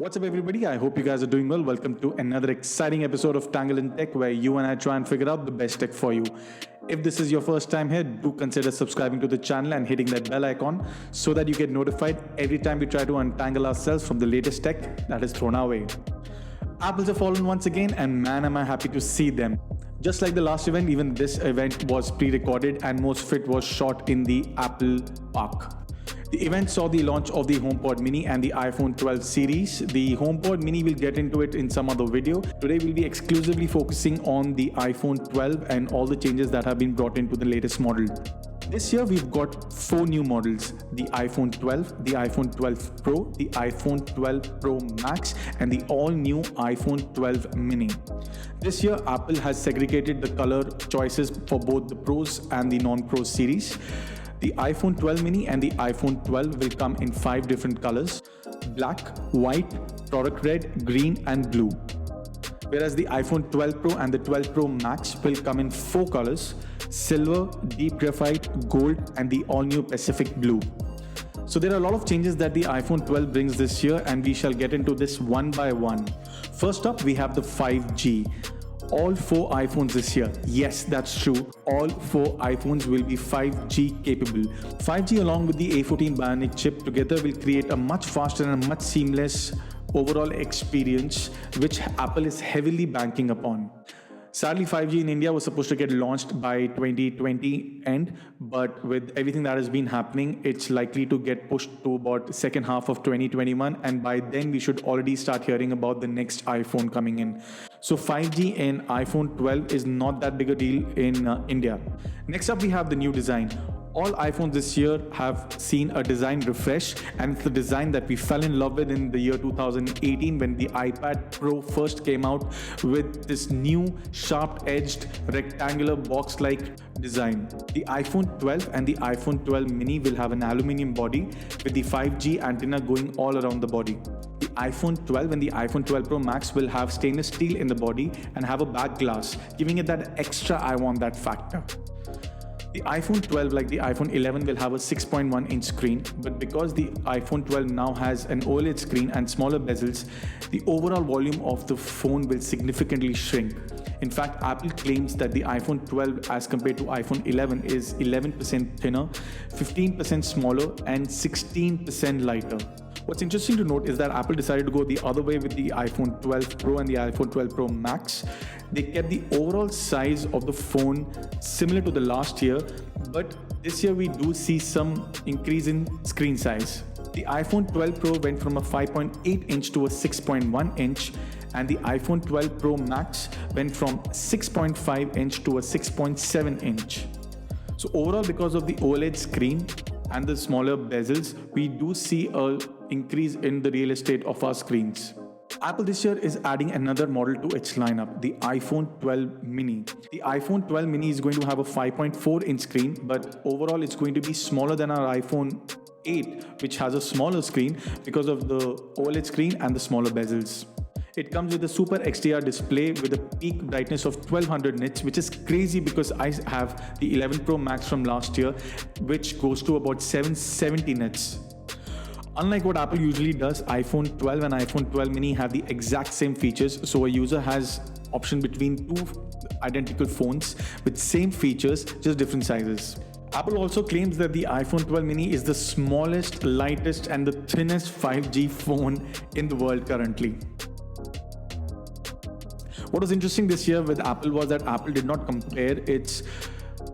What's up, everybody? I hope you guys are doing well. Welcome to another exciting episode of Tangle in Tech, where you and I try and figure out the best tech for you. If this is your first time here, do consider subscribing to the channel and hitting that bell icon so that you get notified every time we try to untangle ourselves from the latest tech that is thrown our way. Apples have fallen once again, and man, am I happy to see them. Just like the last event, even this event was pre-recorded and most of it was shot in the Apple Park. The event saw the launch of the HomePod Mini and the iPhone 12 series. The HomePod Mini, we'll get into it in some other video. Today we'll be exclusively focusing on the iPhone 12 and all the changes that have been brought into the latest model. This year we've got 4 new models: the iPhone 12, the iPhone 12 Pro, the iPhone 12 Pro Max, and the all-new iPhone 12 Mini. This year Apple has segregated the color choices for both the Pros and the non-Pro series. The iPhone 12 mini and the iPhone 12 will come in 5 different colors: black, white, product red, green and blue. Whereas the iPhone 12 Pro and the 12 Pro Max will come in 4 colors: silver, deep graphite, gold and the all-new Pacific blue. So there are a lot of changes that the iPhone 12 brings this year, and we shall get into this one by one. First up, we have the 5G. All 4 iPhones this year, yes, that's true, all 4 iPhones will be 5G capable. 5G along with the A14 Bionic Chip together will create a much faster and a much seamless overall experience, which Apple is heavily banking upon. Sadly, 5G in India was supposed to get launched by 2020 end, but with everything that has been happening, it's likely to get pushed to about second half of 2021, and by then we should already start hearing about the next iPhone coming in. So 5G in iPhone 12 is not that big a deal in India. Next up, we have the new design. All iPhones this year have seen a design refresh, and it's the design that we fell in love with in the year 2018 when the iPad Pro first came out with this new sharp-edged rectangular box-like design. The iPhone 12 and the iPhone 12 mini will have an aluminum body with the 5G antenna going all around the body. The iPhone 12 and the iPhone 12 Pro Max will have stainless steel in the body and have a back glass, giving it that extra "I want that" factor. The iPhone 12, like the iPhone 11, will have a 6.1-inch screen, but because the iPhone 12 now has an OLED screen and smaller bezels, the overall volume of the phone will significantly shrink. In fact, Apple claims that the iPhone 12 as compared to iPhone 11 is 11% thinner, 15% smaller, and 16% lighter. What's interesting to note is that Apple decided to go the other way with the iPhone 12 Pro and the iPhone 12 Pro Max. They kept the overall size of the phone similar to the last year, but this year we do see some increase in screen size. The iPhone 12 Pro went from a 5.8-inch to a 6.1-inch, and the iPhone 12 Pro Max went from 6.5-inch to a 6.7-inch. So overall, because of the OLED screen and the smaller bezels, we do see an increase in the real estate of our screens. Apple this year is adding another model to its lineup, the iPhone 12 mini. The iPhone 12 mini is going to have a 5.4-inch screen, but overall it's going to be smaller than our iPhone 8, which has a smaller screen because of the OLED screen and the smaller bezels. It comes with a Super XDR display with a peak brightness of 1200 nits, which is crazy because I have the 11 Pro Max from last year, which goes to about 770 nits. Unlike what Apple usually does, iPhone 12 and iPhone 12 mini have the exact same features, so a user has option between 2 identical phones with same features, just different sizes. Apple also claims that the iPhone 12 mini is the smallest, lightest and the thinnest 5G phone in the world currently. What was interesting this year with Apple was that Apple did not compare its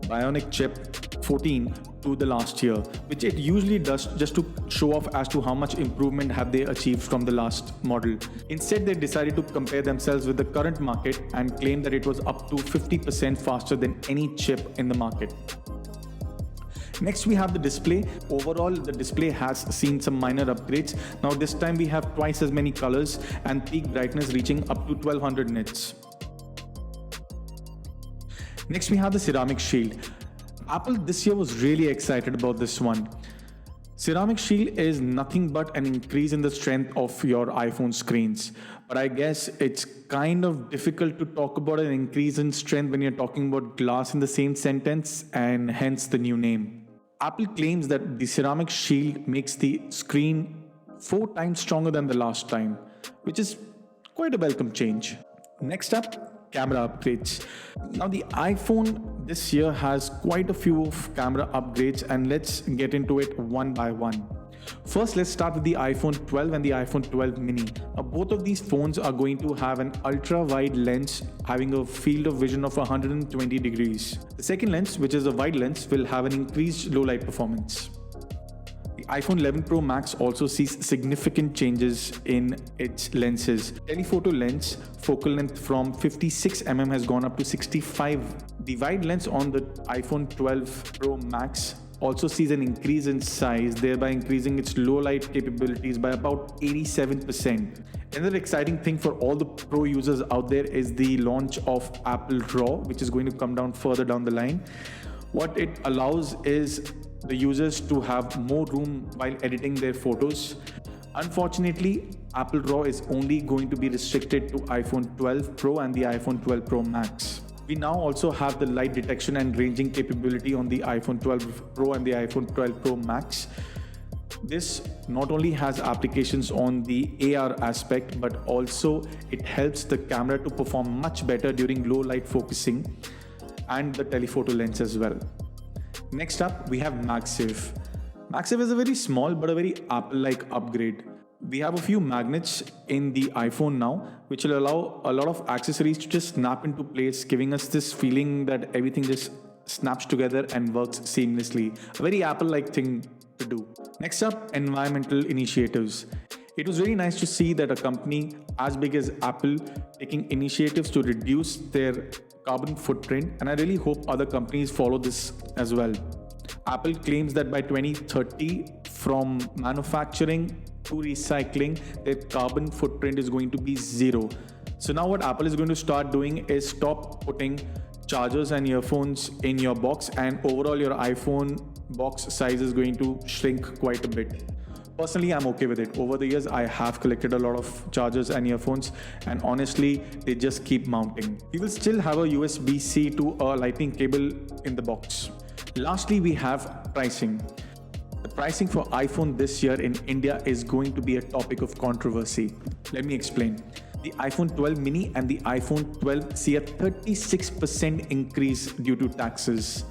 Bionic Chip 14 to the last year, which it usually does just to show off as to how much improvement have they achieved from the last model. Instead, they decided to compare themselves with the current market and claim that it was up to 50% faster than any chip in the market. Next, we have the display. Overall, the display has seen some minor upgrades. Now this time we have twice as many colors and peak brightness reaching up to 1200 nits. Next, we have the ceramic shield. Apple this year was really excited about this one. Ceramic shield is nothing but an increase in the strength of your iPhone screens. But I guess it's kind of difficult to talk about an increase in strength when you're talking about glass in the same sentence, and hence the new name. Apple claims that the ceramic shield makes the screen 4 times stronger than the last time. which is quite a welcome change. Next up, camera upgrades. Now the iPhone this year has quite a few of camera upgrades, and let's get into it one by one. First, let's start with the iPhone 12 and the iPhone 12 mini. Now, both of these phones are going to have an ultra-wide lens having a field of vision of 120 degrees. The second lens, which is a wide lens, will have an increased low light performance. The iPhone 11 Pro Max also sees significant changes in its lenses. Telephoto lens focal length from 56mm has gone up to 65. The wide lens on the iPhone 12 Pro Max also sees an increase in size, thereby increasing its low light capabilities by about 87%. Another exciting thing for all the Pro users out there is the launch of Apple RAW, which is going to come down further down the line. What it allows is the users to have more room while editing their photos. Unfortunately, Apple RAW is only going to be restricted to iPhone 12 Pro and the iPhone 12 Pro Max. We now also have the light detection and ranging capability on the iPhone 12 Pro and the iPhone 12 Pro Max. This not only has applications on the AR aspect, but also it helps the camera to perform much better during low light focusing and the telephoto lens as well. Next up, we have MagSafe. MagSafe is a very small but a very Apple-like upgrade. We have a few magnets in the iPhone now, which will allow a lot of accessories to just snap into place, giving us this feeling that everything just snaps together and works seamlessly. A very Apple-like thing to do. Next up, environmental initiatives. It was really nice to see that a company as big as Apple taking initiatives to reduce their carbon footprint, and I really hope other companies follow this as well. Apple claims that by 2030, from manufacturing to recycling, their carbon footprint is going to be zero. So now what Apple is going to start doing is stop putting chargers and earphones in your box, and overall your iPhone box size is going to shrink quite a bit. Personally, I'm okay with it. Over the years, I have collected a lot of chargers and earphones, and honestly, they just keep mounting. We will still have a USB-C to a lightning cable in the box. Lastly, we have pricing. The pricing for iPhone this year in India is going to be a topic of controversy. Let me explain. The iPhone 12 mini and the iPhone 12 see a 36% increase due to taxes.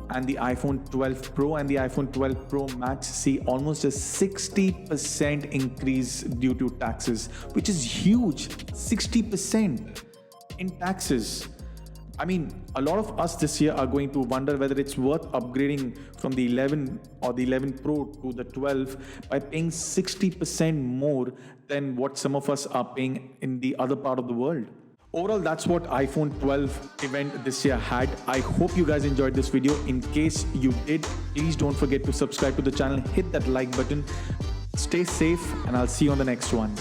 And the iPhone 12 Pro and the iPhone 12 Pro Max see almost a 60% increase due to taxes, which is huge. 60% in taxes. I mean, a lot of us this year are going to wonder whether it's worth upgrading from the 11 or the 11 Pro to the 12 by paying 60% more than what some of us are paying in the other part of the world. Overall, that's what iPhone 12 event this year had. I hope you guys enjoyed this video. In case you did, please don't forget to subscribe to the channel, hit that like button, stay safe, and I'll see you on the next one.